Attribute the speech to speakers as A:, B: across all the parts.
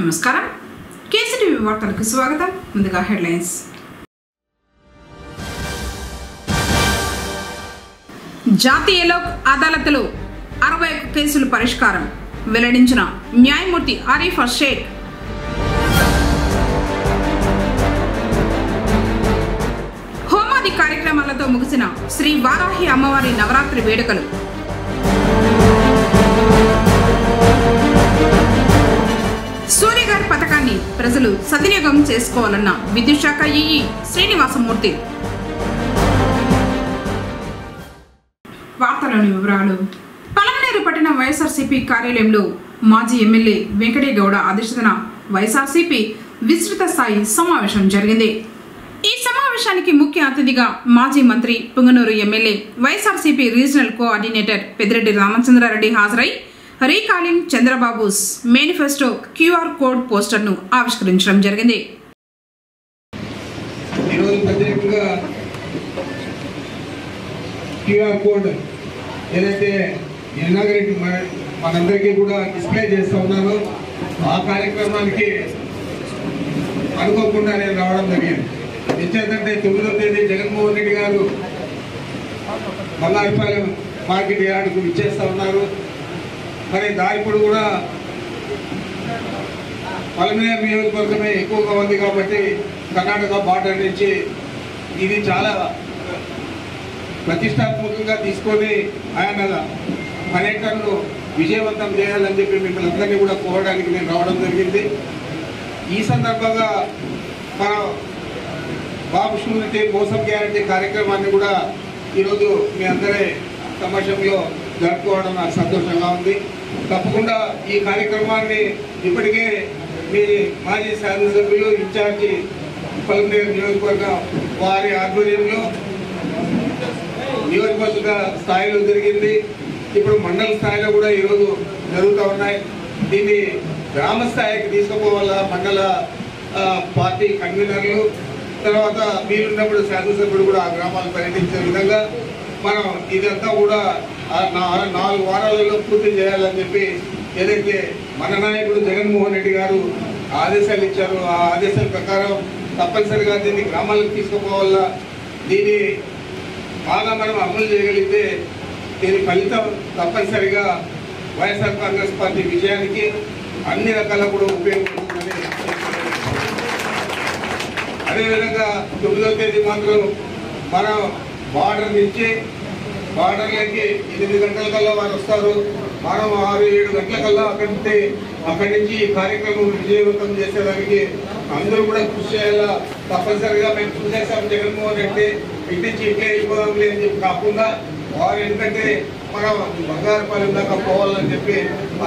A: నమస్కారం కేసీటీవీ వార్తలకు స్వాగతం. ముందుగా హెడ్లైన్స్. జాతీయ లోక్ అదాలత్లో 61 కేసులు పరిష్కారం వెల్లడించిన న్యాయమూర్తి ఆరిఫ్ షేక్. హోమాది కార్యక్రమాలతో ముగిసిన శ్రీ వారాహి అమ్మవారి నవరాత్రి వేడుకలు. సూర్యగారి పథకాన్ని ప్రజలు సద్వినియోగం చేసుకోవాలన్న విద్యుత్ శాఖ ఈఈ శ్రీనివాసమూర్తి. వార్తలోని వివరాలు. పలమనేరు పట్టణ వైఎస్ఆర్సీపీ కార్యాలయంలో మాజీ ఎమ్మెల్యే వెంకటేగౌడ అధ్యక్షతన వైఎస్ఆర్సీపీ విస్తృత స్థాయి సమావేశం జరిగింది. ఈ సమావేశానికి ముఖ్య అతిథిగా మాజీ మంత్రి Punganur MLA YSRCP regional coordinator Peddireddy Ramachandrareddy హాజరై recalling Chandrababu's manifesto QR code పోస్టర్ను ఆవిష్కరించడం జరిగింది.
B: క్యూఆర్ కోడ్ ఏదైతే ఇనాగరేట్ మనందరికీ కూడా డిస్ప్లే చేస్తూ ఉన్నారో ఆ కార్యక్రమానికి అనుకోకుండా నేను రావడం జరిగింది. నిశ్చేతంటే 9వ తేదీ జగన్మోహన్ రెడ్డి గారు బంగారుపాలెం మార్కెట్ యార్డుకు ఇచ్చేస్తూ ఉన్నారు. మరి దారిప్పుడు కూడా పలమనేరు నియోజకవర్గమే ఎక్కువగా ఉంది కాబట్టి కర్ణాటక బార్డర్ నుంచి ఇది చాలా ప్రతిష్టాత్మకంగా తీసుకొని ఆయన పర్యటనను విజయవంతం చేయాలని చెప్పి మిమ్మల్ని అందరినీ కూడా కోరడానికి నేను రావడం జరిగింది. ఈ సందర్భంగా మన బాబు షూరిటీ మోసం గ్యారంటీ కార్యక్రమాన్ని కూడా ఈరోజు మీ అందరి సమక్షంలో జరుపుకోవడం నాకు సంతోషంగా ఉంది. తప్పకుండా ఈ కార్యక్రమాన్ని ఇప్పటికే మీ మాజీ శాసనసభ్యులు ఇన్ఛార్జి పలమనేరు నియోజకవర్గం వారి ఆధ్వర్యంలో నియోజకవర్గ స్థాయిలో జరిగింది. ఇప్పుడు మండల స్థాయిలో కూడా ఈరోజు జరుగుతూ ఉన్నాయి. దీన్ని గ్రామ స్థాయికి తీసుకుపోవాల మండల పార్టీ కన్వీనర్లు తర్వాత వీలున్నప్పుడు శాసనసభ్యులు కూడా ఆ గ్రామాలు పర్యటించే విధంగా మనం ఇదంతా కూడా 4 వారాలలో పూర్తి చేయాలని చెప్పి ఏదైతే మన నాయకుడు జగన్మోహన్ రెడ్డి గారు ఆదేశాలు ఇచ్చారో ఆ ఆదేశాల ప్రకారం తప్పనిసరిగా దీన్ని గ్రామాలకు తీసుకుపోవాలా. దీన్ని బాగా మనం అమలు చేయగలిగితే దీని ఫలితం తప్పనిసరిగా వైఎస్ఆర్ కాంగ్రెస్ పార్టీ విజయానికి అన్ని రకాల కూడా ఉపయోగపడుతుందని. అదేవిధంగా 9వ తేదీ మాత్రం మనం బార్డర్ నుంచి బార్డర్లకి 8 గంటల కల్లా వారు వస్తారు. మనం 6-7 గంటల కల్లా అక్కడి నుంచి ఈ కార్యక్రమం విజయవంతం చేసేదానికి అందరూ కూడా కృషి చేయాలా. తప్పనిసరిగా మేము కృషి చేస్తాం. జగన్మోహన్ రెడ్డి ఇంటి నుంచి ఇట్లే వెళ్ళిపోదాంలే అని చెప్పి కాకుండా వారు ఎందుకంటే మనం బంగారుపాలెం దాకా పోవాలని చెప్పి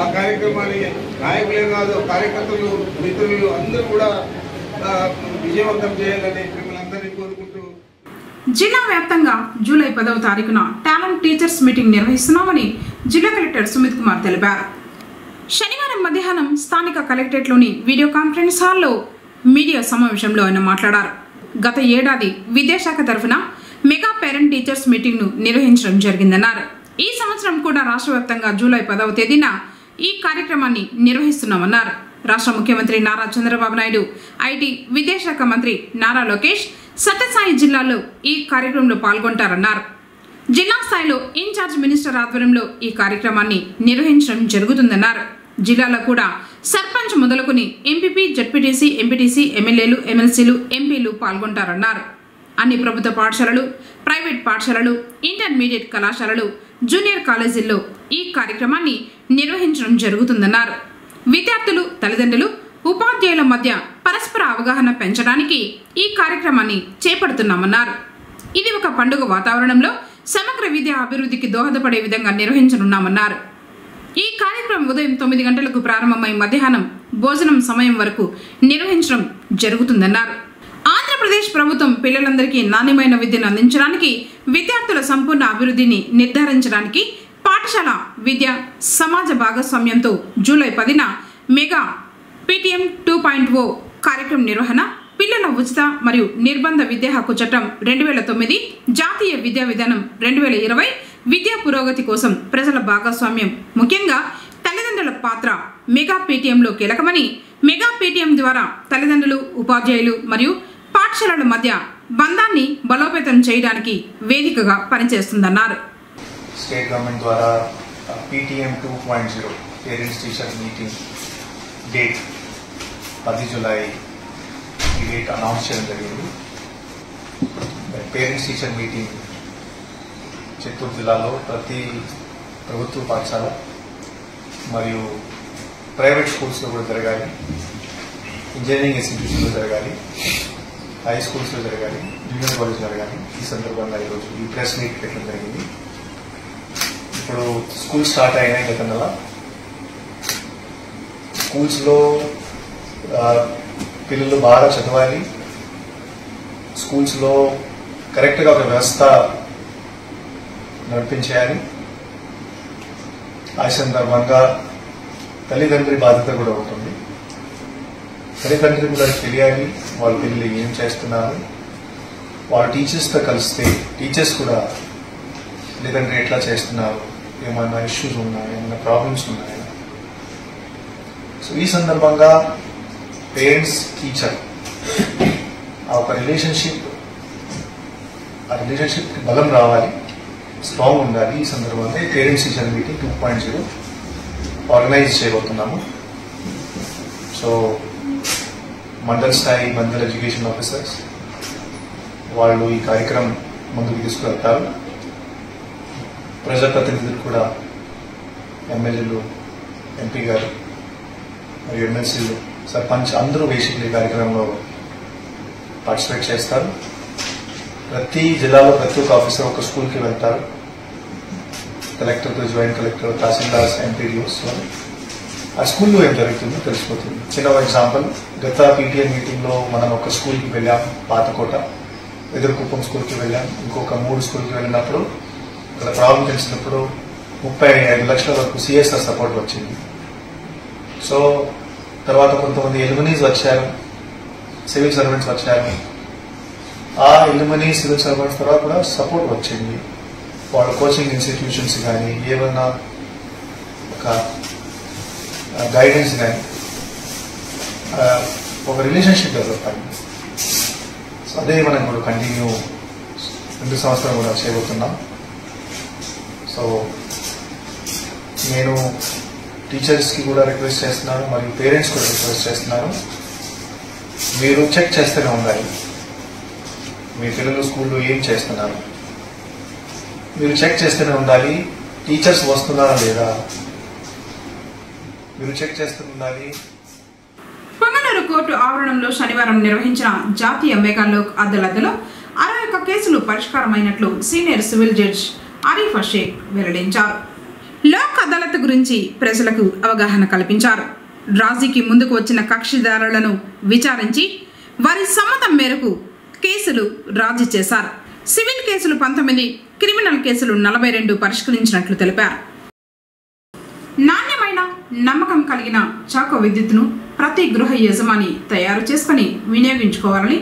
B: ఆ కార్యక్రమాన్ని నాయకులే కాదు కార్యకర్తలు మిత్రులు అందరూ కూడా విజయవంతం చేయాలని మిమ్మల్ని అందరినీ కోరుకుంటూ
A: జిల్లా వ్యాప్తంగా జూలై 10వ తారీఖున టాలెంట్ టీచర్స్ మీటింగ్ నిర్వహిస్తున్నామని జిల్లా కలెక్టర్ సుమిత్ కుమార్ తెలిపారు. శనివారం మధ్యాహ్నం స్థానిక కలెక్టరేట్లోని వీడియో కాన్ఫరెన్స్ హాల్లో మీడియా సమావేశంలో ఆయన మాట్లాడారు. గత ఏడాది విద్యాశాఖ తరఫున మెగా పేరెంట్ టీచర్స్ మీటింగ్ను నిర్వహించడం జరిగిందన్నారు. ఈ సంవత్సరం కూడా రాష్ట్ర వ్యాప్తంగా జూలై 10వ తేదీన ఈ కార్యక్రమాన్ని నిర్వహిస్తున్నామన్నారు. రాష్ట్ర ముఖ్యమంత్రి నారా చంద్రబాబు నాయుడు, ఐటీ విద్యాశాఖ మంత్రి నారా లోకేష్ సత్యసాయి జిల్లాలో ఈ కార్యక్రమంలో పాల్గొంటారన్నారు. జిల్లా స్థాయిలో ఇన్ఛార్జ్ మినిస్టర్ ఆధ్వర్యంలో ఈ కార్యక్రమాన్ని నిర్వహించడం జరుగుతుందన్నారు. జిల్లాలో కూడా సర్పంచ్ మొదలుకొని ఎంపీపీ, జడ్పీటీసీ, ఎంపీటీసీ, ఎమ్మెల్యేలు, ఎమ్మెల్సీలు, ఎంపీలు పాల్గొంటారన్నారు. అన్ని ప్రభుత్వ పాఠశాలలు, ప్రైవేట్ పాఠశాలలు, ఇంటర్మీడియట్ కళాశాలలు, జూనియర్ కాలేజీల్లో ఈ కార్యక్రమాన్ని నిర్వహించడం జరుగుతుందన్నారు. విద్యార్థులు, తల్లిదండ్రులు, ఉపాధ్యాయుల మధ్య పరస్పర అవగాహన పెంచడానికి ఈ కార్యక్రమాన్ని చేపడుతున్నామన్నారు. ఇది ఒక పండుగ వాతావరణంలో సమగ్ర విద్యా అభివృద్ధికి దోహదపడే విధంగా నిర్వహించనున్నామన్నారు. ఈ కార్యక్రమం ఉదయం 9 గంటలకు ప్రారంభమై మధ్యాహ్నం భోజనం సమయం వరకు నిర్వహించడం జరుగుతుందన్నారు. ఆంధ్రప్రదేశ్ ప్రభుత్వం పిల్లలందరికీ నాణ్యమైన విద్యను అందించడానికి, విద్యార్థుల సంపూర్ణ అభివృద్ధిని నిర్ధారించడానికి పాఠశాల విద్య సమాజ భాగస్వామ్యంతో జూలై 10న మెగా PTM 2.0 కార్యక్రమం నిర్వహణ, పిల్లల ఉచిత మరియు నిర్బంధ విద్యా హక్కు చట్టం 2009, జాతీయ విద్యా విధానం 2020, విద్యా పురోగతి కోసం ప్రజల భాగస్వామ్యం, ముఖ్యంగా తల్లిదండ్రుల పాత్ర మెగా PTMలో కీలకమని మెగా పేటీఎం ద్వారా తల్లిదండ్రులు, ఉపాధ్యాయులు మరియు పాఠశాలల మధ్య బంధాన్ని బలోపేతం చేయడానికి వేదికగా పనిచేస్తుందన్నారు.
C: స్టేట్ గవర్నమెంట్ ద్వారా PTM 2.0 parents teacher meeting date 10 July ఈ డేట్ అనౌన్స్ చేయడం జరిగింది. పేరెంట్స్ టీచర్ మీటింగ్ చిత్తూరు జిల్లాలో ప్రతి ప్రభుత్వ పాఠశాల మరియు ప్రైవేట్ స్కూల్స్లో కూడా జరగాలి, ఇంజనీరింగ్ ఇన్స్టిట్యూషన్లో జరగాలి, హై స్కూల్స్లో జరగాలి, జూనియర్ కాలేజ్ జరగాలి. ఈ సందర్భంగా ఈరోజు ఈ ప్రెస్ మీట్ పెట్టడం జరిగింది. ఇప్పుడు స్కూల్ స్టార్ట్ అయినాయి గత నెల. స్కూల్స్లో పిల్లలు బాగా చదవాలి, స్కూల్స్లో కరెక్ట్గా ఒక వ్యవస్థ నడిపించేయాలి. ఆ సందర్భంగా తల్లిదండ్రి బాధ్యత కూడా ఉంటుంది. తల్లిదండ్రులు కూడా తెలియాలి వాళ్ళ పిల్లలు ఏం చేస్తున్నారు. వాళ్ళ టీచర్స్తో కలిస్తే టీచర్స్ కూడా తల్లిదండ్రులు ఎట్లా చేస్తున్నారు, ఏమైనా ఇష్యూస్ ఉన్నాయా, ఏమైనా ప్రాబ్లమ్స్ ఉన్నాయా. సో ఈ సందర్భంగా పేరెంట్స్ టీచర్ ఆ ఒక రిలేషన్షిప్ బలం రావాలి, స్ట్రాంగ్ ఉండాలి. ఈ సందర్భంగా పేరెంట్స్ టీచర్ మీటింగ్ 2.0 ఆర్గనైజ్ చేయబోతున్నాము. సో మండల్ స్థాయి మండల్ ఎడ్యుకేషన్ ఆఫీసర్స్ వాళ్ళు ఈ కార్యక్రమం ముందుకు తీసుకువెళ్తారు. ప్రజాప్రతినిధులు కూడా ఎమ్మెల్యేలు, ఎంపీ గారు మరియు ఎమ్మెల్సీలు, సర్పంచ్ అందరూ బేసిక్లీ ఈ కార్యక్రమంలో పార్టిసిపేట్ చేస్తారు. ప్రతి జిల్లాలో ప్రతి ఒక్క ఆఫీసర్ ఒక స్కూల్కి వెళ్తారు. కలెక్టర్తో, జాయింట్ కలెక్టర్, తహసీల్దార్స్, ఎంపీడీఓస్ ఆ స్కూల్లో ఏం జరుగుతుందో తెలిసిపోతుంది. చిన్న ఎగ్జాంపుల్, గత PTM మీటింగ్లో మనం ఒక స్కూల్కి వెళ్ళాం, పాతకోట, ఎదురుకుప్పం స్కూల్కి వెళ్ళాం, ఇంకొక 3 స్కూల్కి వెళ్ళినప్పుడు ఇక్కడ ప్రాబ్లం తెలిసినప్పుడు 35 లక్షల వరకు CSR సపోర్ట్ వచ్చింది. సో తర్వాత కొంతమంది ఎలిమినీస్ వచ్చారు, సివిల్ సర్వెంట్స్ వచ్చారు. ఆ ఎలిమినీ సివిల్ సర్వెంట్స్ తర్వాత కూడా సపోర్ట్ వచ్చింది. వాళ్ళ కోచింగ్ ఇన్స్టిట్యూషన్స్ కానీ ఏమైనా ఒక గైడెన్స్ కానీ ఒక రిలేషన్షిప్ డెవలప్ అయింది. సో అదే మనం కూడా కంటిన్యూ 2 సంవత్సరాలు కూడా చేయబోతున్నాం. సో నేను టీచర్స్కి కూడా రిక్వెస్ట్ చేస్తున్నాను మరియు పేరెంట్స్ కూడా రిక్వెస్ట్ చేస్తున్నాను, మీరు చెక్ చేస్తూనే ఉండాలి. మీ పిల్లలు స్కూల్లో ఏం చేస్తున్నారు మీరు చెక్ చేస్తూనే ఉండాలి. టీచర్స్ వస్తున్నారా లేదా మీరు చెక్ చేస్తూ ఉండాలి.
A: పొంగనూరు కోర్టు ఆవరణంలో శనివారం నిర్వహించిన జాతీయ మెగా లోక్ అదాలత్లో 61 కేసులు పరిష్కారమైనట్లు senior civil judge Arif Sheikh వెల్లడించారు. లోక్ అదాలత్ గురించి ప్రజలకు అవగాహన కల్పించారు. రాజీకి ముందుకు వచ్చిన కక్షిదారులను విచారించి వారి సమ్మతం మేరకు కేసులు రాజీ చేశారు. సివిల్ కేసులు 19, క్రిమినల్ కేసులు 42 పరిష్కరించినట్లు తెలిపారు. నాణ్యమైన, నమ్మకం కలిగిన చాకో విద్యుత్తును ప్రతి గృహ యజమాని తయారు చేసుకుని వినియోగించుకోవాలని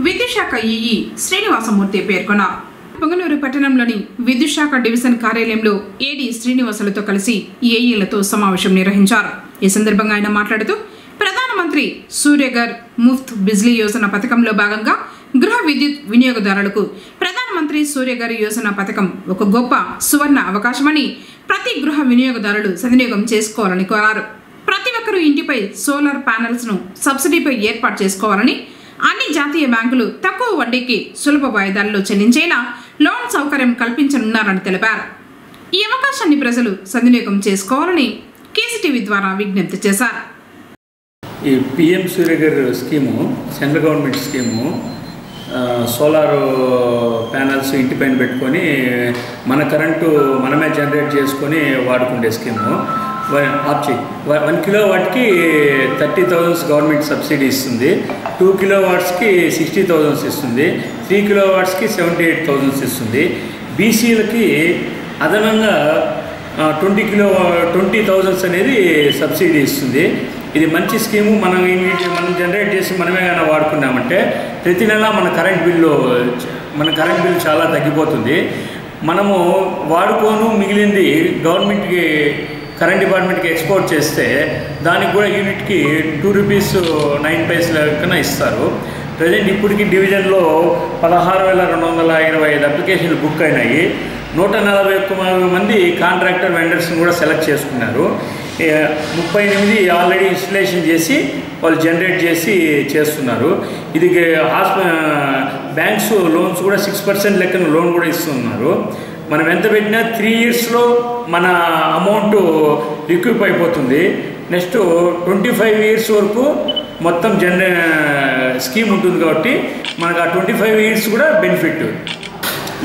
A: విద్యుత్ శాఖ ఈఈ శ్రీనివాసమూర్తి పేర్కొన్నారు. పొంగనూరు పట్టణంలోని విద్యుత్ శాఖ డివిజన్ కార్యాలయంలో ఏడీ శ్రీనివాసులతో కలిసి ఏఈలతో సమావేశం నిర్వహించారు. ఈ సందర్భంగా ఆయన మాట్లాడుతూ ప్రధానమంత్రి సూర్యఘర్ ముఫ్త్ బిజ్లీ యోజన పథకంలో భాగంగా గృహ విద్యుత్ వినియోగదారులకు ప్రధానమంత్రి సూర్యఘర్ యోజన పథకం ఒక గొప్ప సువర్ణ అవకాశమని ప్రతి గృహ వినియోగదారులు సద్వినియోగం చేసుకోవాలని కోరారు. ప్రతి ఒక్కరూ ఇంటిపై సోలార్ ప్యానెల్స్ ను సబ్సిడీపై ఏర్పాటు చేసుకోవాలని, అన్ని జాతీయ బ్యాంకులు తక్కువ వడ్డీకి సులభ వాయిదాల్లో చెల్లించేలా లోన్ సౌకర్యం కల్పించనున్నారని తెలిపారు. ఈ అవకాశాన్ని ప్రజలు సద్వినియోగం చేసుకోవాలని కేసీటీవీ ద్వారా విజ్ఞప్తి చేశారు.
D: ఈ PM Suryaghar scheme central government scheme, solar panels ఇంటిపైన పెట్టుకొని మన కరెంటు మనమే జనరేట్ చేసుకొని వాడుకునే స్కీము. 1 కిలోవాట్కి 30,000 గవర్నమెంట్ సబ్సిడీ ఇస్తుంది, 2 కిలోవాట్స్కి 60,000 ఇస్తుంది, 3 కిలోవాట్స్కి 78,000 ఇస్తుంది. బీసీలకి అదనంగా 20,000 అనేది సబ్సిడీ ఇస్తుంది. ఇది మంచి స్కీము. మనం జనరేట్ చేసి మనమే కానీ వాడుకున్నామంటే ప్రతి నెల మన కరెంట్ బిల్లు చాలా తగ్గిపోతుంది. మనము వాడుకోను మిగిలింది గవర్నమెంట్కి కరెంట్ డిపార్ట్మెంట్కి ఎక్స్పోర్ట్ చేస్తే దానికి కూడా యూనిట్కి 2 రూపీస్ 9 పైసల కన్నా ఇస్తారు. ప్రజెంట్ ఇప్పటికి డివిజన్లో 16,225 అప్లికేషన్లు బుక్ అయినాయి. 141 మంది కాంట్రాక్టర్ వెండర్స్ని కూడా సెలెక్ట్ చేసుకున్నారు. 38 ఆల్రెడీ ఇన్స్టలేషన్ చేసి వాళ్ళు జనరేట్ చేసి చేస్తున్నారు. ఇది బ్యాంక్స్ లోన్స్ కూడా 6% లెక్కన లోన్ కూడా ఇస్తున్నారు. మనం ఎంత పెట్టినా 3 ఇయర్స్లో మన అమౌంట్ రిక్యూప్ అయిపోతుంది. నెక్స్ట్ 25 ఇయర్స్ వరకు మొత్తం స్కీమ్ ఉంటుంది కాబట్టి మనకు ఆ 25 ఇయర్స్ కూడా బెనిఫిట్.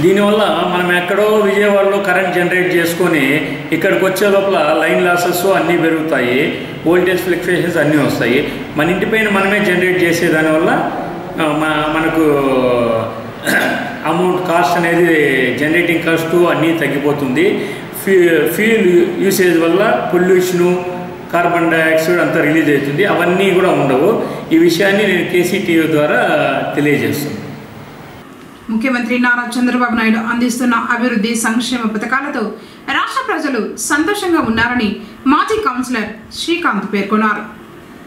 D: దీనివల్ల మనం ఎక్కడో విజయవాడలో కరెంట్ జనరేట్ చేసుకొని ఇక్కడికి వచ్చే లోపల లైన్ లాసెస్ అన్నీ పెరుగుతాయి, వోల్టేజ్ ఫ్లక్చుయేషన్స్ అన్నీ వస్తాయి. మన ఇంటిపైన మనమే జనరేట్ చేసే దానివల్ల మనకు అమౌంట్ కాస్ట్ అనేది జనరేటింగ్ కాస్ట్ అన్నీ తగ్గిపోతుంది. ఫ్యూయల్ యూసేజ్ వల్ల పొల్యూషను, కార్బన్ డైఆక్సైడ్ అంతా రిలీజ్ అవుతుంది. అవన్నీ కూడా ఉండవు. ఈ విషయాన్ని నేను కేసీటీవీ ద్వారా తెలియజేస్తున్నాను.
A: ముఖ్యమంత్రి నారా చంద్రబాబు నాయుడు అందిస్తున్న అభివృద్ధి సంక్షేమ పథకాలతో రాష్ట్ర ప్రజలు సంతోషంగా ఉన్నారని మాజీ కౌన్సిలర్ శ్రీకాంత్ పేర్కొన్నారు.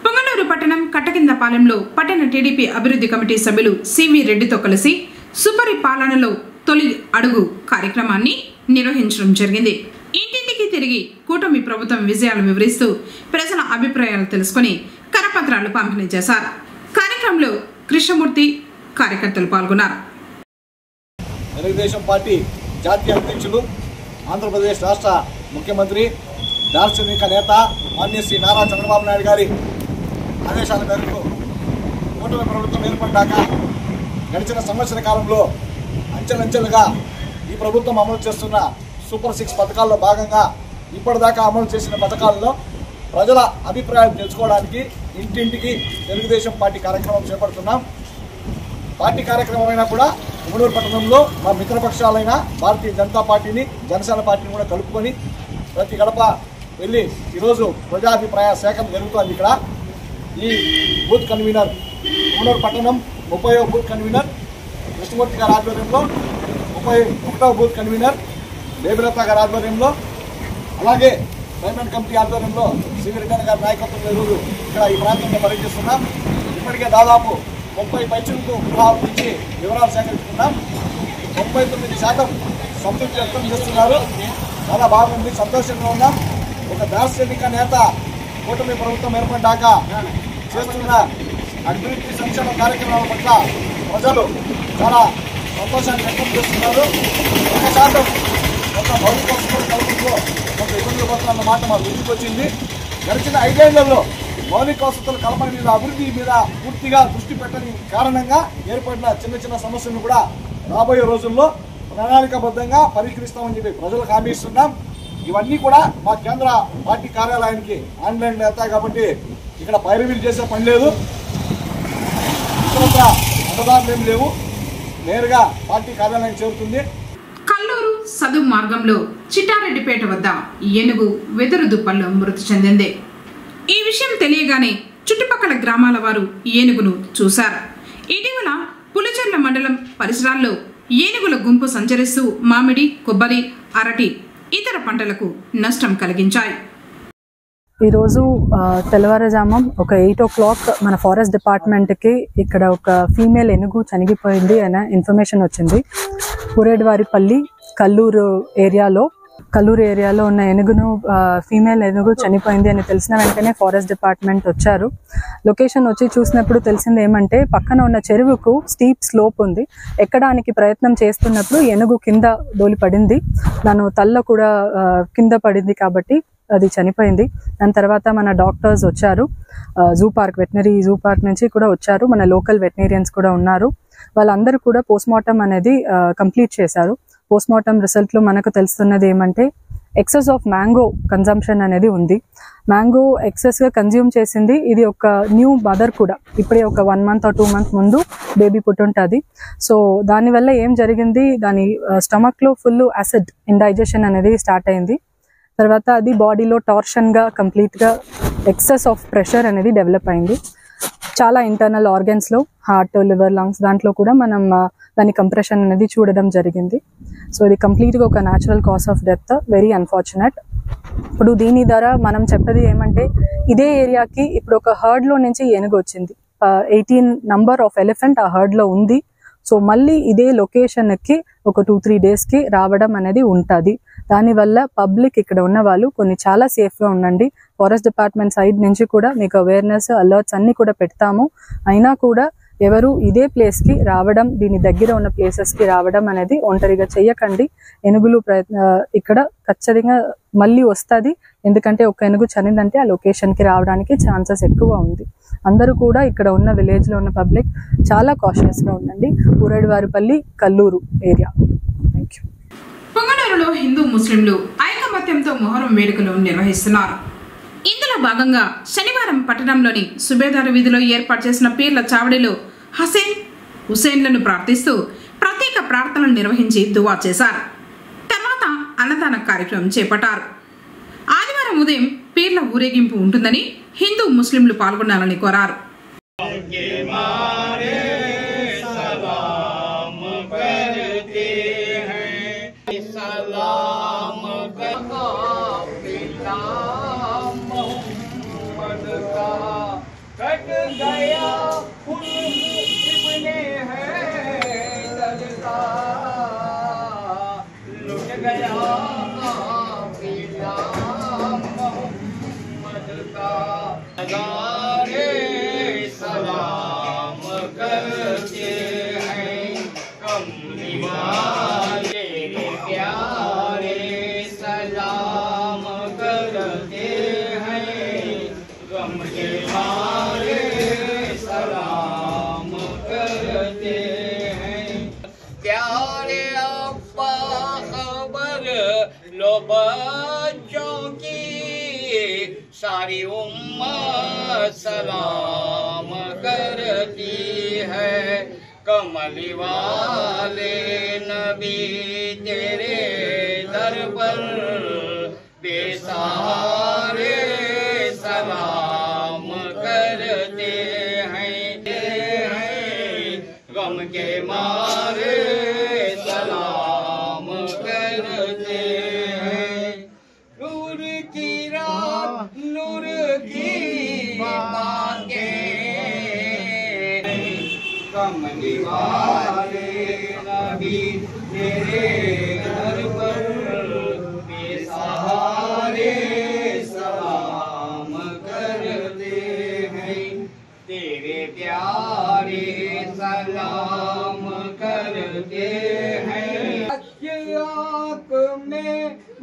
A: పొంగనూరు పట్టణం కట్టకిందపాలెంలో పట్టణ టీడీపీ అభివృద్ధి కమిటీ సభ్యులు సివి రెడ్డితో కలిసి సుపరిపాలనలో తొలి అడుగు కార్యక్రమాన్ని నిర్వహించడం జరిగింది. ఇంటింటికి తిరిగి కూటమి ప్రభుత్వం విజయాలు వివరిస్తూ ప్రజల అభిప్రాయాలు తెలుసుకుని కరపత్రాలు పంపిణీ చేశారు. కార్యక్రమంలో కృష్ణమూర్తి కార్యకర్తలు పాల్గొన్నారు.
E: తెలుగుదేశం పార్టీ జాతీయ అధ్యక్షులు, ఆంధ్రప్రదేశ్ రాష్ట్ర ముఖ్యమంత్రి, దార్శనిక నేత మాన్య శ్రీ నారా చంద్రబాబు నాయుడు గారి ఆదేశాల మేరకు కూటమి ప్రభుత్వం ఏర్పడ్డాక గడిచిన సంవత్సర కాలంలో అంచెలంచెలుగా ఈ ప్రభుత్వం అమలు చేస్తున్న సూపర్ 6 పథకాల్లో భాగంగా ఇప్పటిదాకా అమలు చేసిన పథకాల్లో ప్రజల అభిప్రాయాలు తెలుసుకోవడానికి ఇంటింటికి తెలుగుదేశం పార్టీ కార్యక్రమం చేపడుతున్నాం. పార్టీ కార్యక్రమం అయినా కూడా పొంగనూరు పట్టణంలో మా మిత్రపక్షాలైన భారతీయ జనతా పార్టీని, జనసేన పార్టీని కూడా కలుపుకొని ప్రతి గడప వెళ్ళి ఈరోజు ప్రజాభిప్రాయ సేకరణ జరుగుతుంది. ఇక్కడ ఈ బూత్ కన్వీనర్ పొంగనూరు పట్టణం 30వ బూత్ కన్వీనర్ కృష్ణమూర్తి గారి ఆధ్వర్యంలో, 31వ బూత్ కన్వీనర్ బేబిలత గారి ఆధ్వర్యంలో, అలాగే డైమండ్ కమిటీ ఆధ్వర్యంలో సివి రెడ్డి గారి నాయకత్వంలో ఈరోజు ఇక్కడ ఈ ప్రాంతంలో పర్యటిస్తున్నాం. ఇప్పటికే దాదాపు 30 పైచులకు గృహాల నుంచి వివరాలు సేకరించుకున్నాం. 99% సంతృప్తి వ్యక్తం చేస్తున్నారు. చాలా బాగుంది, సంతోషంగా ఉన్నాం. ఒక దార్శనిక నేత కూటమి ప్రభుత్వం ఏర్పడ్డాక చేస్తున్న అభివృద్ధి సంక్షేమ కార్యక్రమాల పట్ల ప్రజలు చాలా సంతోషాన్ని వ్యక్తం చేస్తున్నారు. 1% ఒక మౌలిక వసతుల కల్పనలో కొంత ఇబ్బందులు పడుతున్న మాట మా దృష్టికి వచ్చింది. గడిచిన 5 ఏళ్లలో మౌలిక వసతుల కల్పన మీద, అభివృద్ధి మీద పూర్తిగా దృష్టి పెట్టని కారణంగా ఏర్పడిన చిన్న చిన్న సమస్యలను కూడా రాబోయే రోజుల్లో ప్రణాళికాబద్ధంగా పరిష్కరిస్తామని చెప్పి ప్రజలకు హామీ ఇస్తున్నాం. ఇవన్నీ కూడా మా కేంద్ర పార్టీ కార్యాలయానికి ఆన్లైన్ నేత కాబట్టి ఇక్కడ పైరవీలు చేసే పని లేదు, ఇతరత్ర అన్నదానం ఏం లేవు, నేరుగా పార్టీ కార్యాలయం చేరుతుంది.
A: కల్లూరు సదువు మార్గంలో చిట్టారెడ్డిపేట వద్ద ఏనుగు వెదురు దుప్పల్లో మృతి చెందింది. ఈ విషయం తెలియగానే చుట్టుపక్కల గ్రామాల వారు ఏనుగును చూశారు. ఇటీవల పులిచెర్ల మండలం పరిసరాల్లో ఏనుగుల గుంపు సంచరిస్తూ మామిడి, కొబ్బరి, అరటి ఇతర పంటలకు నష్టం కలిగించాయి.
F: ఈరోజు తెల్లవారుజామం ఒక 8 o'clock మన ఫారెస్ట్ డిపార్ట్మెంట్కి ఇక్కడ ఒక ఫీమేల్ ఏనుగు చనిగిపోయింది అనే ఇన్ఫర్మేషన్ వచ్చింది. పురేడ్వారిపల్లి కల్లూరు ఏరియాలో ఉన్న ఏనుగును, ఫీమేల్ ఏనుగు చనిపోయింది అని తెలిసిన వెంటనే ఫారెస్ట్ డిపార్ట్మెంట్ వచ్చారు. లొకేషన్ వచ్చి చూసినప్పుడు తెలిసింది ఏమంటే పక్కన ఉన్న చెరువుకు స్టీప్ స్లోప్ ఉంది. ఎక్కడానికి ప్రయత్నం చేస్తున్నప్పుడు ఏనుగు కింద దోలి పడింది. దాని తల్ల కూడా కింద పడింది కాబట్టి అది చనిపోయింది. దాని తర్వాత మన డాక్టర్స్ వచ్చారు, వెటనరీ జూ పార్క్ నుంచి కూడా వచ్చారు, మన లోకల్ వెటనరియన్స్ కూడా ఉన్నారు. వాళ్ళందరూ కూడా పోస్ట్మార్టం అనేది కంప్లీట్ చేశారు. పోస్ట్మార్టం రిజల్ట్లో మనకు తెలుస్తున్నది ఏమంటే ఎక్సెస్ ఆఫ్ మ్యాంగో కన్జంప్షన్ అనేది ఉంది. మ్యాంగో ఎక్సెస్గా కన్జ్యూమ్ చేసింది. ఇది ఒక న్యూ మదర్ కూడా ఇప్పుడే ఒక 1 month or 2 months ముందు బేబీ పుట్టుంటుంది. సో దానివల్ల ఏం జరిగింది, దాని స్టమక్లో ఫుల్ యాసిడ్ ఇండైజెషన్ అనేది స్టార్ట్ అయింది. తర్వాత అది బాడీలో టార్షన్గా కంప్లీట్గా ఎక్సెస్ ఆఫ్ ప్రెషర్ అనేది డెవలప్ అయింది. చాలా ఇంటర్నల్ ఆర్గన్స్లో హార్ట్, లివర్, లంగ్స్ దాంట్లో కూడా మనం దాని కంప్రెషన్ అనేది చూడడం జరిగింది. సో ఇది కంప్లీట్గా ఒక natural cause of death, very unfortunate. ఇప్పుడు దీని ద్వారా మనం చెప్పేది ఏమంటే ఇదే ఏరియాకి ఇప్పుడు ఒక హర్డ్ లో నుంచి ఏనుగు వచ్చింది, 18 నంబర్ ఆఫ్ ఎలిఫెంట్ ఆ హర్డ్ లో ఉంది. సో మళ్ళీ ఇదే లొకేషన్ కి ఒక 2-3 days కి రావడం అనేది ఉంటుంది. దానివల్ల పబ్లిక్ ఇక్కడ ఉన్న వాళ్ళు కొన్ని చాలా సేఫ్ గా ఉండండి. ఫారెస్ట్ డిపార్ట్మెంట్ సైడ్ నుంచి కూడా మీకు అవేర్నెస్ అలర్ట్స్ అన్ని కూడా పెడతాము. అయినా కూడా ఎవరు ఇదే ప్లేస్ కి రావడం, దీని దగ్గర ఉన్న ప్లేసెస్ కి రావడం అనేది ఒంటరిగా చెయ్యకండి. ఏనుగులు ఇక్కడ ఖచ్చితంగా మళ్ళీ వస్తుంది. ఎందుకంటే ఒక ఏనుగు చనిందంటే ఆ లొకేషన్ కి రావడానికి ఛాన్సెస్ ఎక్కువ ఉంది. అందరూ కూడా ఇక్కడ ఉన్న విలేజ్ లో ఉన్న పబ్లిక్ చాలా కాషియస్ గా ఉండండి. Ooreduvaripalli Kalluru area. Thank you.
A: పొంగనూరులో హిందూ ముస్లింలు ఐకమత్యంతో మొహరం వేడుకలు నిర్వహిస్తున్నారు. ఇందులో భాగంగా శనివారం పట్టణంలోని సుబేదారు వీధిలో ఏర్పాటు చేసిన పీర్ల చావడిలో హుసేన్లను ప్రార్థిస్తూ ప్రత్యేక ప్రార్థనలు నిర్వహించి దువా చేశారు. తర్వాత అన్నదాన కార్యక్రమం చేపట్టారు. ఆదివారం ఉదయం పీర్ల ఊరేగింపు ఉంటుందని హిందూ ముస్లింలు పాల్గొనాలని కోరారు.
G: कट गया इब्ने हैदर का, लुट गया मोहम्मद का। नगारे सलाम करते हैं कमली वाले प्यारे, सलाम करते हैं गम के मारे, सलाम करते हैं प्यारे अब्बा। खबर लो बच्चों की, सारी उम्मत सलाम करती है। कमली वाले नबी तेरे दर पर बेसहारे, सलाम करते हैं गम के मारे, सलाम करते हैं। नूर की रात नूर की बातें, कमली वाले नबी तेरे घर पर बेसहारे, सलाम करते हैं तेरे प्यारे, सलाम करते हैं। आँख में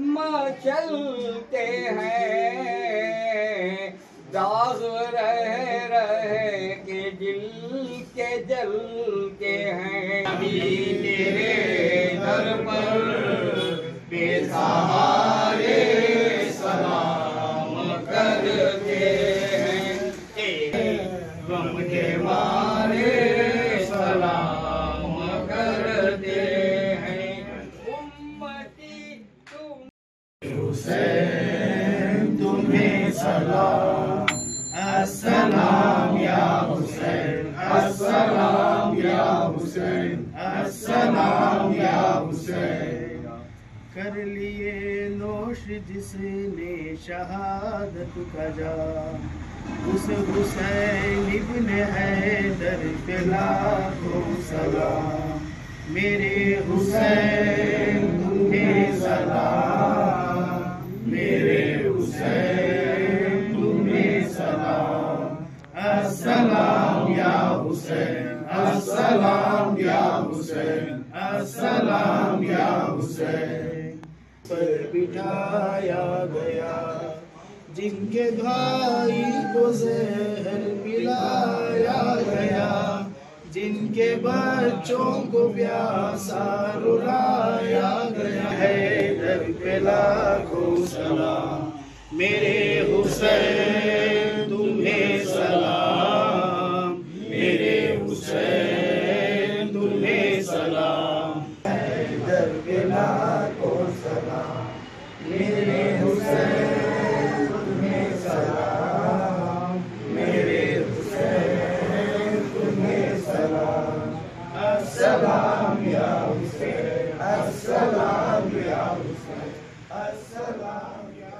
G: मचलते हैं दाग, रह के दिल के जलते हैं। अभी तेरे दर पर बेसहारे, सलाम करते हैं तेरे गम के मारे, सलाम करते हैं। उम्मती तुम हुसैन तुम्हें सलाम, अस्सलाम या हुसैन, अस्सलाम या हुसैन, अस्सलाम या हुसैन। कर लिए नोश जिसने शहादत का जाम, उस हुसैन इब्ने हैदर पे लाखों सलाम। मेरे हुसैन तुम्हें सलाम, मेरे हुसैन तुम्हें सलाम। अस्सलाम या हुसैन, अस्सलाम या हुसैन, अस्सलाम या हुसैन। पर बिठाया गया जिनके भाई को जहर पिलाया गया, जिनके बच्चों को प्यासा रुलाया गया। हैदर पे लाखों सलाम, मेरे हुसैन तुम्हें सलाम, मेरे हुसैन तुम्हें सलाम। हैदर पे लाखों सलाम, मेरे हुसैन तुम्हें सलाम, मेरे हुसैन तुम्हें सलाम। अस्सलाम या हुसैन, अस्सलाम या हुसैन, अस्सलाम या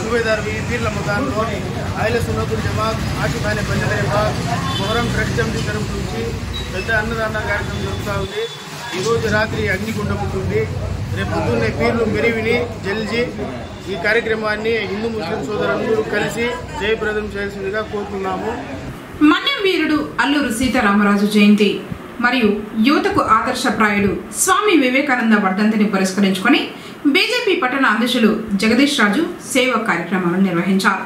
H: सूबेदार पीरल मकान आयल सुन्नतुल जमात आशिफाने बंदर विभाग मोहరం ట్రస్ట్ కమిటీ తరఫు నుంచి పెద్ద అన్నదాన కార్యక్రమం జరుగుతూ ఉంది. ఈరోజు రాత్రి అగ్నిగుండం ఉంటుంది. రేపు పొద్దున్నే పీర్లు మెరివిని జల్జీ ఈ కార్యక్రమాన్ని హిందూ ముస్లిం సోదరులందరూ కలిసి జయప్రదం చేయాల్సిందిగా కోరుతున్నాము.
A: మన్యం వీరుడు అల్లూరు సీతారామరాజు జయంతి మరియు యువతకు ఆదర్శప్రాయుడు స్వామి వివేకానంద వర్ధంతిని పురస్కరించుకొని బీజేపీ పట్టణ అధ్యక్షులు జగదీష్ రాజు సేవా కార్యక్రమాలను నిర్వహించారు.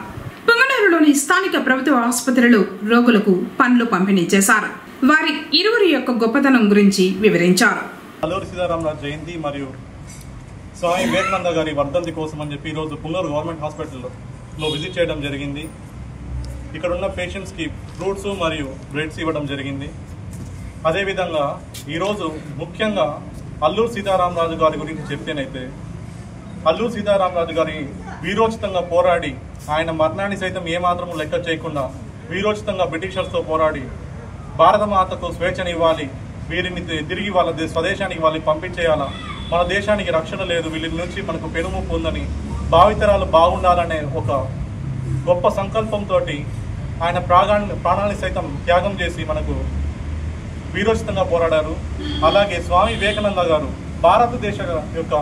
A: పొంగనూరులోని స్థానిక ప్రభుత్వ ఆసుపత్రిలో రోగులకు పండ్లు పంపిణీ చేశారు. వారి ఇరువురి యొక్క గొప్పతనం గురించి వివరించారు.
I: అల్లూరి సీతారామరాజు జయంతి మరియు స్వామి వివేకానంద గారి వర్ధంతి కోసం అని చెప్పి ఈరోజు పొంగనూరు గవర్నమెంట్ హాస్పిటల్లో విజిట్ చేయడం జరిగింది. ఇక్కడ ఉన్న పేషెంట్స్కి ఫ్రూట్స్ మరియు బ్రెడ్స్ ఇవ్వడం జరిగింది. అదేవిధంగా ఈరోజు ముఖ్యంగా అల్లూరు సీతారామరాజు గారి గురించి చెప్తేనైతే అల్లూరు సీతారామరాజు గారి వీరోచితంగా పోరాడి ఆయన మరణాన్ని సైతం ఏమాత్రం లెక్క చేయకుండా వీరోచితంగా బ్రిటిషర్స్తో పోరాడి భారతమాతకు స్వేచ్ఛనివ్వాలి, వీరిని తిరిగి వాళ్ళ స్వదేశానికి వాళ్ళని పంపించేయాలా, మన దేశానికి రక్షణ లేదు, వీళ్ళ నుంచి మనకు పెనుముప్పు ఉందని భావితరాలు బాగుండాలనే ఒక గొప్ప సంకల్పంతో ఆయన ప్రాణాన్ని సైతం త్యాగం చేసి మనకు వీరోచితంగా పోరాడారు. అలాగే స్వామి వివేకానంద గారు భారతదేశ యొక్క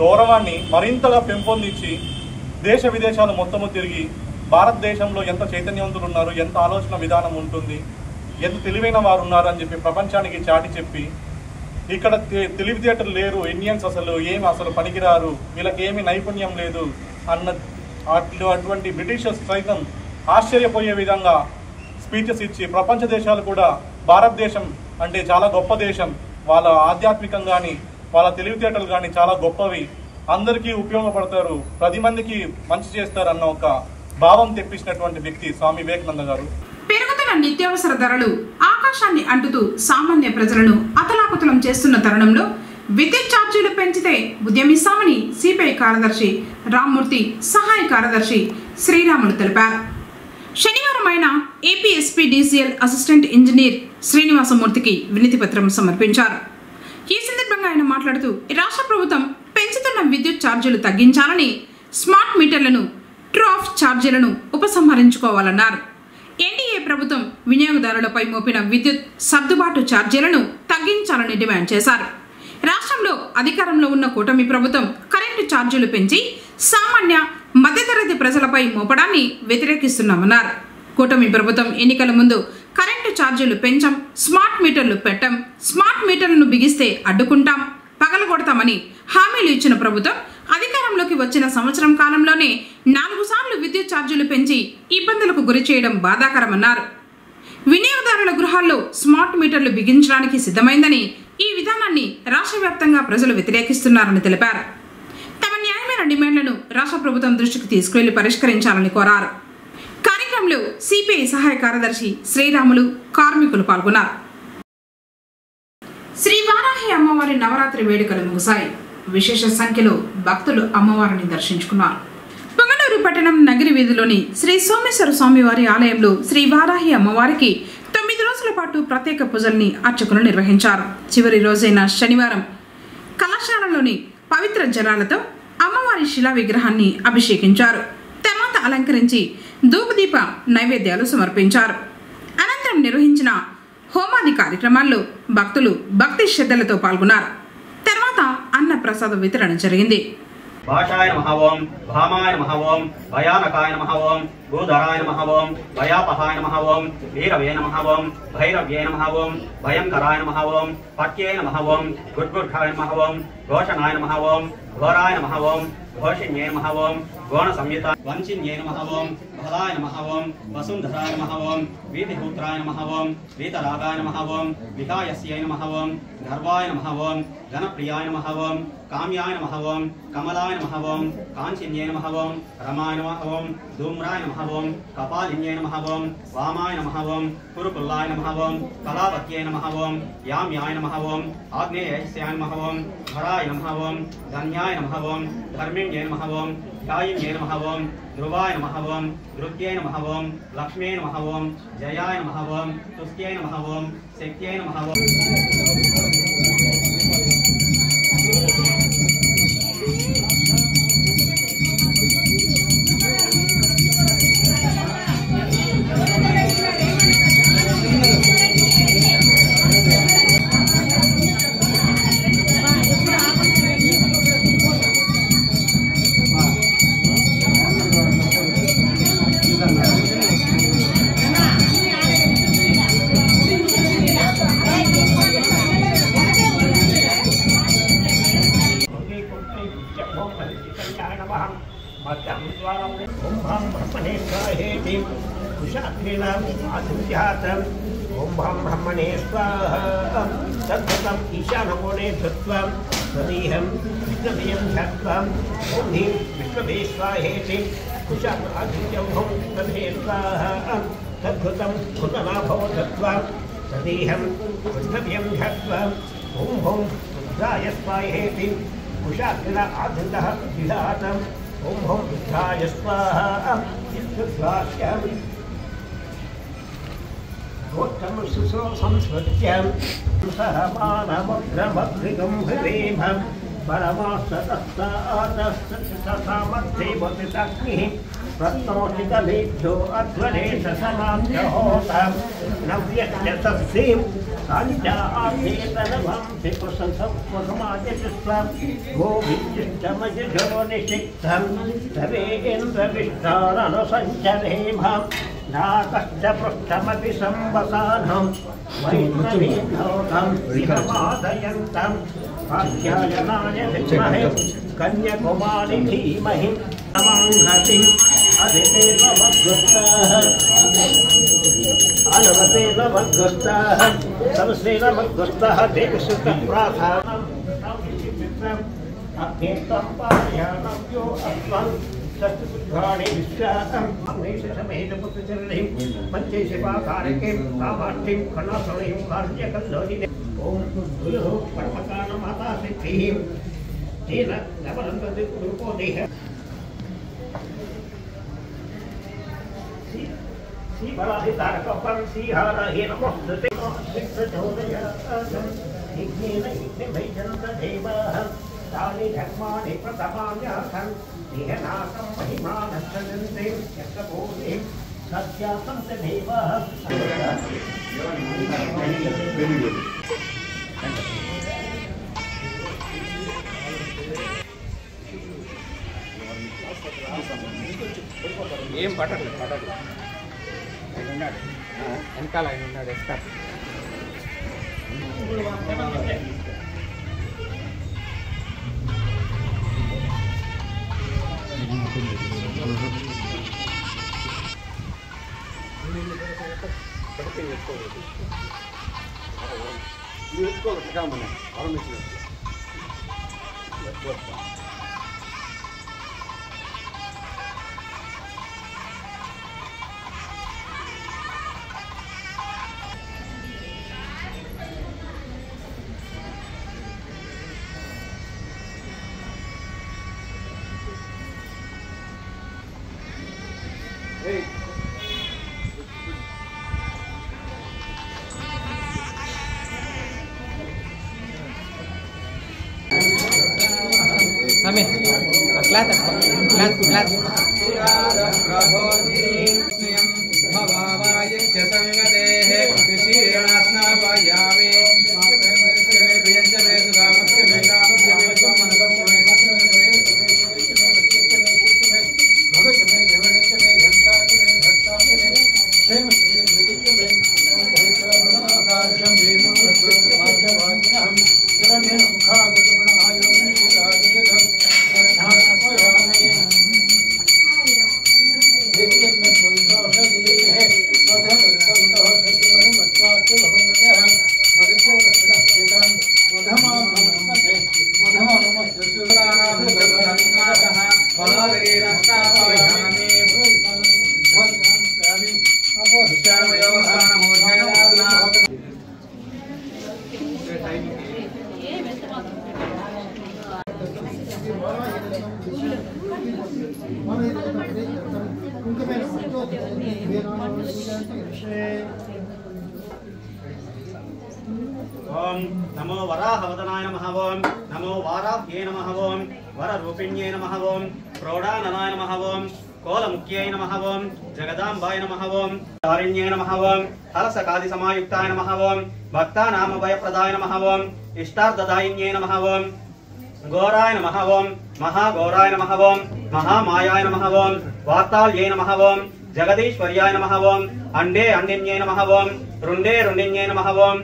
I: గౌరవాన్ని మరింతగా పెంపొందించి దేశ విదేశాలు మొత్తము తిరిగి భారతదేశంలో ఎంత చైతన్యవంతులు ఉన్నారు, ఎంత ఆలోచన విధానం ఉంటుంది, ఎంత తెలివైన వారు ఉన్నారు అని చెప్పి ప్రపంచానికి చాటి చెప్పి ఇక్కడ తెలివితేటలు లేరు, ఇండియన్స్ అసలు పనికిరారు, వీళ్ళకి ఏమీ నైపుణ్యం లేదు అన్న అటువంటి బ్రిటిషర్స్ సైతం ఆశ్చర్యపోయే విధంగా స్పీచెస్ ఇచ్చి ప్రపంచ దేశాలు కూడా భారతదేశం అంటే చాలా గొప్ప దేశం, వాళ్ళ ఆధ్యాత్మికం కానీ వాళ్ళ తెలివితేటలు కానీ చాలా గొప్పవి, అందరికీ ఉపయోగపడతారు, 10 మందికి మంచి చేస్తారు అన్న ఒక భావం తెప్పించినటువంటి వ్యక్తి స్వామి వివేకానంద గారు.
A: పెరుగుతున్న నిత్యావసర ధరలు ఆకాశాన్ని అంటుతూ సామాన్య ప్రజలను అతలాకుతలం చేస్తున్న తరుణంలో విద్యుత్ ఛార్జీలు పెంచితే ఉద్యమిస్తామని సిపిఐ కార్యదర్శి రామ్మూర్తి, సహాయ కార్యదర్శి శ్రీరాములు తెలిపారు. శనివారం ఆయన ఏపీఎస్పీడీసీఎల్ అసిస్టెంట్ ఇంజనీర్ శ్రీనివాసమూర్తికి వినతి పత్రం సమర్పించారు. ఈ సందర్భంగా ఆయన మాట్లాడుతూ రాష్ట్ర ప్రభుత్వం పెంచుతున్న విద్యుత్ ఛార్జీలు తగ్గించాలని, స్మార్ట్ మీటర్లను, ట్రూ ఆఫ్ ఛార్జీలను ఉపసంహరించుకోవాలన్నారు. ఎన్డీఏ ప్రభుత్వం వినియోగదారులపై మోపిన విద్యుత్ సర్దుబాటు ఛార్జీలను తగ్గించాలని డిమాండ్ చేశారు. రాష్ట్రంలో అధికారంలో ఉన్న కూటమి ప్రభుత్వం కరెంటు ఛార్జీలు పెంచి సామాన్య మధ్యతరగతి ప్రజలపై మోపడాన్ని వ్యతిరేకిస్తున్నామన్నారు. కూటమి ప్రభుత్వం ఎన్నికల ముందు కరెంటు ఛార్జీలు పెంచాం, స్మార్ట్ మీటర్లు పెట్టాం, స్మార్ట్ మీటర్లను బిగిస్తే అడ్డుకుంటాం, పగలగొడతామని హామీలు ఇచ్చిన ప్రభుత్వం అధికారంలోకి వచ్చిన సంవత్సరం కాలంలోనే 4 సార్లు విద్యుత్ ఛార్జీలు పెంచి ఇబ్బందులకు గురి చేయడం బాధాకరమన్నారు. వినియోగదారుల గృహాల్లో స్మార్ట్ మీటర్లు బిగించడానికి సిద్ధమైందని, ఈ విధానాన్ని రాష్ట్ర వ్యాప్తంగా ప్రజలు వ్యతిరేకిస్తున్నారని తెలిపారు. తమ న్యాయమైన డిమాండ్లను రాష్ట్ర ప్రభుత్వం దృష్టికి తీసుకువెళ్లి పరిష్కరించాలని కోరారు. కార్యక్రమంలో సిపిఐ సహాయ కార్యదర్శి శ్రీరాములు, కార్మికులు పాల్గొన్నారు. శ్రీ వారాహి అమ్మవారి నవరాత్రి వేడుకలు ముగిశాయి. విశేష సంఖ్యలో భక్తులు అమ్మవారిని దర్శించుకున్నారు. పొంగనూరు పట్టణం నగిరి వీధిలోని శ్రీ సోమేశ్వర స్వామివారి ఆలయంలో శ్రీ వారాహి అమ్మవారికి 9 రోజుల పాటు ప్రత్యేక పూజల్ని అర్చకులు నిర్వహించారు. చివరి రోజైన శనివారం కళాశాలలోని పవిత్ర జలాలతో అమ్మవారి శిలా విగ్రహాన్ని అభిషేకించారు. తర్వాత అలంకరించి ధూపదీప నైవేద్యాలు సమర్పించారు. అనంతరం నిర్వహించిన హోమాది కార్యక్రమాల్లో భక్తులు భక్తి శ్రద్ధలతో పాల్గొన్నారు. తర్వాత అన్న ప్రసాద వితరణ జరిగింది.
J: భాషాయ నమః ఓం, భామాయ నమః ఓం, భయానకాయ నమః ఓం, భూధరాయ నమః ఓం, భయాపహాయ నమః ఓం, వీరవే నమః ఓం, భైరవ్యే నమః ఓం, భయంకరాయ నమః ఓం, పట్యే నమః ఓం, గుడ్గుడ్ఘాయ నమః ఓం, ఘోషణాయ నమః ఓం, ఘోరాయ నమః ఓం, ఘోషిణ్యే నమః ఓం, గోణ సంయుత వంచిన్యే నమః ఓం, భదాయ నమః ఓం, వసుంధరాయ నమః ఓం, వీతిపుత్రాయ నమః ఓం, వీతరాగాయ నమః ఓం, వికాయస్యై నమః ఓం, గర్వాయ నమః ఓం, ఘనప్రియాయ నమః ఓం, కామ్యాయ నమః ఓం, కమలాయ నమః ఓం, కాంచిన్యే నమః ఓం, రమాయ నమః ఓం, ధూమ్రాయ నమః ఓం, కపాలిన్యే నమః ఓం, వామాయ నమః ఓం, కురుకుల్లాయ నమః ఓం, కళావత్యే నమః ఓం, యామ్యాయ నమః ఓం, ఆగ్నేయస్యాయ నమః ఓం, ధరాయ నమః ఓం, ధన్యాయ నమః ఓం, ధర్మిణ్యే నమః ఓం, गायिन्ये नमः ओं ध्रुवाय नमः ओं धृत्यै नमः ओं लक्ष्म्यै नमः ओं जयाय नमः ओं तुष्ट्यै नमः ओं शक्त्यै नमः ओं
K: ओम ब्रह्मणे स्वाहा तत्सतम ईशानकोणे धृत्वं तदीहं विष्णुभयं ध्यात्वं ओम ह्रीं विष्णुभे स्वाहेति कुशादित्यं हों तदे स्वाहा तद्भुतं भूतनाभो धृत्वं तदीहं विष्णुभयं ध्यात्वं ओम हों रुद्राय स्वाहेति कुशाग्र आदितः विधातम् ओम हों रुद्राय स्वाहा इत्युद्वाक्यम् उत्तम सुसो संस्कृत्यं सह मानवग्रमग्रिगं भवेमं परमास्ततस्तातस्तसामध्ये वतितग्निः प्रत्नोचितमेभ्यो अध्वरेशसमाध्यहोतं नव्यत्यसस्यं काञ्चाधेतनवं तिपुसंसमाजस्वं गोविन्दमयजो निषिक्तं तवेन्द्रविष्टाननुसञ्चरेमं नाकश्च पृष्ठमपि संवसानं वैष्णवीभौतं विहमादयन्तं कात्यायनाय विद्महे कन्याकुमारी धीमहि तमांहतिम् अधितेन मद्गुस्ताः अलवतेन मद्गुस्ताः तमसेन मद्गुस्ताः देवसुतप्राधानं अभ्येतं पारयानं यो अस्मन् सत्पुत्राणि विश्वासम् अग्निशमेतपुत्रचरणिं पञ्चेशिवाकारके कामाष्टिं कणासुणिं कार्यकल्लोलिने ॐ गुरुः परमकालमाता सिद्धिः तेन नवनन्दति गुरुपोदेह श्रीबलाधितारकपं श्रीहारहे नमोस्तुते सिद्धचोदयासं यज्ञेन यज्ञभैजन्तदेवाः तानि धर्माणि प्रथमान्यासन् देहनासं महिमानश्चरन्ते यत्तपोधिं सत्यासं च देवाः
L: ఏం పట్టట్లేదు ఆయన ఉన్నాడు వెనకాల ఆయన ఉన్నాడు ఎస్కార్ట్ Amin. Aklat.
J: ఓం నమో వరాహవదనాయ నమః ఓం నమో వారాహ్యే నమః ఓం వరరూపిణ్యే నమః ఓం ప్రౌఢాననాయ నమః ఓం కోలముఖ్యై నమః ఓం జగదాంబాయ నమః ఓం తారిణ్యే నమః ఓం హలసకాది సమాయుక్తాయ నమః ఓం భక్తానామ భయప్రదాయ నమః ఓం ఇష్టార్థదాయిన్యే నమః ఓం ఘోరాయ నమః ఓం మహాఘోరాయ నమః ఓం మహామాయాయ నమః ఓం వార్తాళ్యే నమః ఓం జగదీశ్వర్యాయ నమః ఓం అండే అండిన్యే నమః ఓం రుండే రుండిన్యే నమః ఓం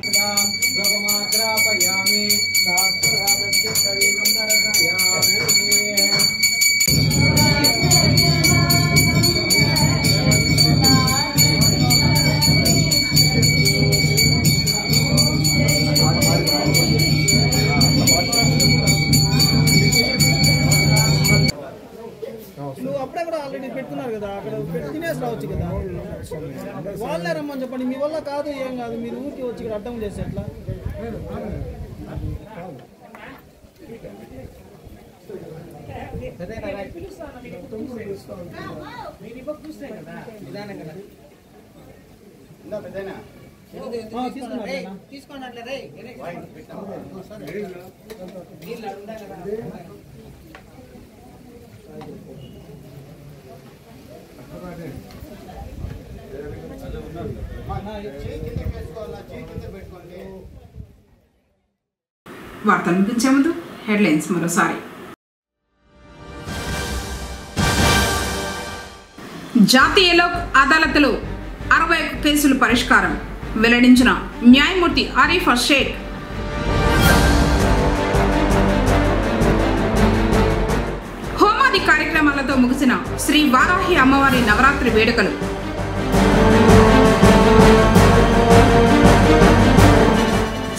H: నువ్వు అప్పుడే కూడా ఆల్రెడీ పెట్టుకున్నారు కదా, అక్కడ తినేసి రావచ్చు కదా. వాళ్ళే రమ్మని చెప్పండి, మీ వల్ల కాదు ఏం కాదు, మీరు ఊరికి వచ్చి ఇక్కడ అడ్డం చేసి ఎట్లా?
A: వార్తలు ముగించే ముందు హెడ్లైన్స్ మరోసారి. జాతీయ లోక్ అదాలత్లో 61 కేసులు పరిష్కారం వెల్లడించిన న్యాయమూర్తి ఆరిఫా షేక్. హోమాది కార్యక్రమాలతో ముగిసిన శ్రీ వారాహి అమ్మవారి నవరాత్రి వేడుకలు.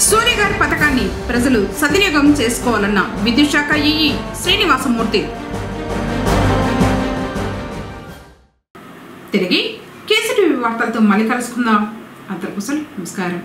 A: సూర్యగారి పథకాన్ని ప్రజలు సద్వినియోగం చేసుకోవాలన్న విద్యుత్ శాఖ ఈఈ శ్రీనివాసమూర్తి. తిరిగి కేసీటీవీ వార్తలతో మళ్ళీ కలుసుకుందాం. అంతర్కుశల్ నమస్కారం.